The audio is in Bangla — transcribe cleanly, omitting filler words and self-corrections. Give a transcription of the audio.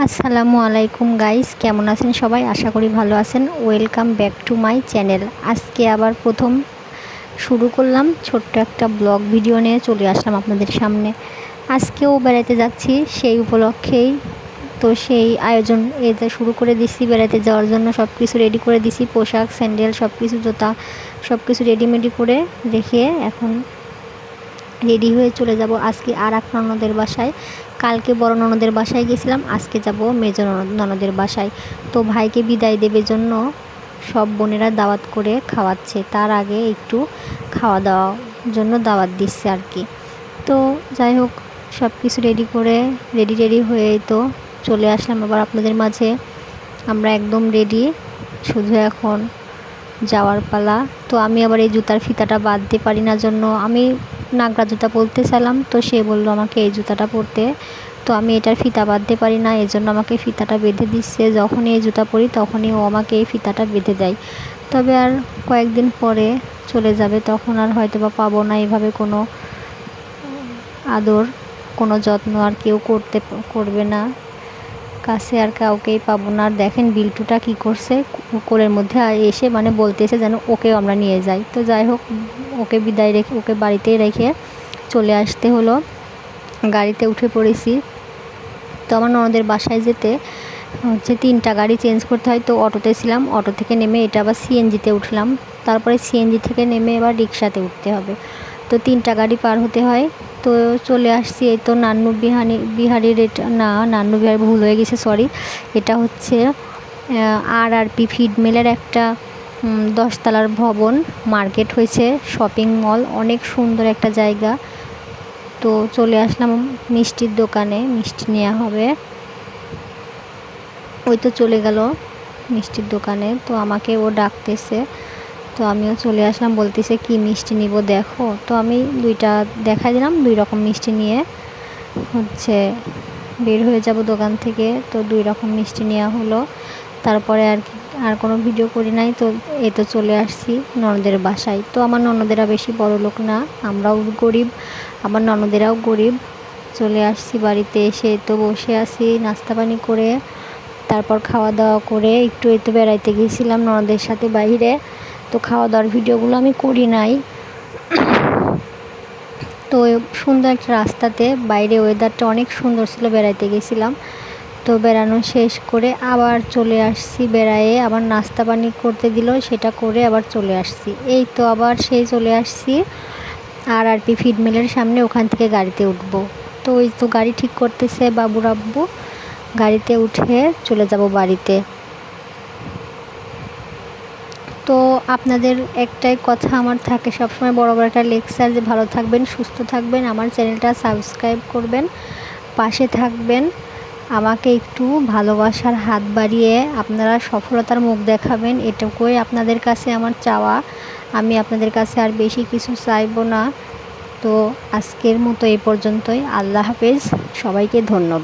আসসালামু আলাইকুম গাইস, কেমন আছেন সবাই? আশা করি ভালো আছেন। Welcome back to my channel. আজকে আবার প্রথম শুরু করলাম ছোট্ট একটা ব্লগ ভিডিও নিয়ে চলে আসলাম আপনাদের সামনে। আজকেও বেড়াতে যাচ্ছি, সেই উপলক্ষেই তো সেই আয়োজন এটা শুরু করে দিছি। বেড়াতে যাওয়ার জন্য সব কিছু রেডি করে দিছি, পোশাক, স্যান্ডেল, সব কিছু, জুতা, সব কিছু রেডিমেডি করে রেখে এখন রেডি হয়ে চলে যাব আজকে আর এক ননদের বাসায়। কালকে বড় ননদের বাসায় গেছিলাম, আজকে যাব মেজো ননদের বাসায়। তো ভাইকে বিদায় দেবে জন্য সব বোনেরা দাওয়াত করে খাওয়াচ্ছে, তার আগে একটু খাওয়া দাওয়ার জন্য দাওয়াত দিচ্ছে আর কি। তো যাই হোক, সব কিছু রেডি করে রেডি হয়ে তো চলে আসলাম আবার আপনাদের মাঝে। আমরা একদম রেডি, শুধু এখন যাওয়ার পালা। তো আমি আবার এই জুতার ফিতাটা বাঁধতে পারি না জন্য আমি নাগরা জুতা পরতে চাইলাম, তো সে বলল আমাকে এই জুতাটা পরতে। তো আমি এটার ফিতা বাঁধতে পারি না, এই জন্য আমাকে ফিতাটা বেঁধে দিচ্ছে। যখনই এই জুতা পরি তখনই ও আমাকে এই ফিতাটা বেঁধে দেয়। তবে আর কয়েকদিন পরে চলে যাবে, তখন আর হয়তো বা পাবো না এভাবে কোনো আদর, কোনো যত্ন আর কেউ করবে না, কাছে আর কাউকেই পাবো না। আর দেখেন বিল্টুটা কি করছে, কোলের মধ্যে এসে মানে বলতেছে যেন ওকেও আমরা নিয়ে যাই। তো যাই হোক, ওকে বিদায় রেখে ওকে বাড়িতেই রেখে চলে আসতে হলো। গাড়িতে উঠে পড়েছি। তো আমার ননদের বাসায় যেতে হচ্ছে 3টা গাড়ি চেঞ্জ করতে হয়। তো অটোতে ছিলাম, অটো থেকে নেমে এটা আবার সিএনজিতে উঠলাম, তারপরে সিএনজি থেকে নেমে এবার রিক্সাতে উঠতে হবে। তো 3টা গাড়ি পার হতে হয়। তো চলে আসছি, এই তো বিহারির, এটা না, নান্নু বিহারি ভুল হয়ে গেছে, সরি। এটা হচ্ছে আরআরপি ফিড মিলের একটা 10 তলার ভবন, মার্কেট হয়েছে, শপিং মল, অনেক সুন্দর একটা জায়গা। তো চলে আসলাম মিষ্টির দোকানে, মিষ্টি নেওয়া হবে। ওই তো চলে গেল মিষ্টির দোকানে, তো আমাকে ও ডাকতেছে। তো আমিও চলে আসলাম, বলতেছে কি মিষ্টি নিব দেখো। তো আমি 2টা দেখাই দিলাম, 2 রকম মিষ্টি নিয়ে হচ্ছে বের হয়ে যাব দোকান থেকে। তো 2 রকম মিষ্টি নেওয়া হলো। তারপরে আর কোনো ভিডিও করি নাই। তো এই তো চলে আসছি ননদের বাসায়। তো আমার ননদেরা বেশি বড় লোক না, আমরাও গরিব, আমার ননদেরাও গরিব। চলে আসছি বাড়িতে, এসে তো বসে আছি নাস্তা পানি করে, তারপর খাওয়া দাওয়া করে একটু এই তো বেড়াইতে গিয়েছিলাম ননদের সাথে বাইরে। তো খাওয়া দাওয়ার ভিডিওগুলো আমি করি নাই। তো সুন্দর একটা রাস্তাতে বাইরে, ওয়েদারটা অনেক সুন্দর ছিল, বেড়াইতে গেছিলাম। তো বেড়ানো শেষ করে আবার চলে আসছি, বেড়ায়ে আবার নাস্তা পানি করতে দিল, সেটা করে আবার চলে আসছি। এই তো আবার সেই চলে আসছি আরআরপি ফিড মিলের সামনে, ওখান থেকে গাড়িতে উঠবো। তো ওই তো গাড়ি ঠিক করতেছে বাবুর আব্বু, গাড়িতে উঠে চলে যাব বাড়িতে। তো আপনাদের একটাই কথা আমার থাকে সবসময়, বড় একটা লেকচার, যে ভালো থাকবেন, সুস্থ থাকবেন, আমার চ্যানেলটা সাবস্ক্রাইব করবেন, পাশে থাকবেন, আমাকে একটু ভালোবাসার হাত বাড়িয়ে আপনারা সফলতার মুখ দেখাবেন, এটুকুই আপনাদের কাছে আমার চাওয়া। আমি আপনাদের কাছে আর বেশি কিছু চাইবো না। তো আজকের মতো এই পর্যন্তই। আল্লাহ হাফেজ, সবাইকে ধন্যবাদ।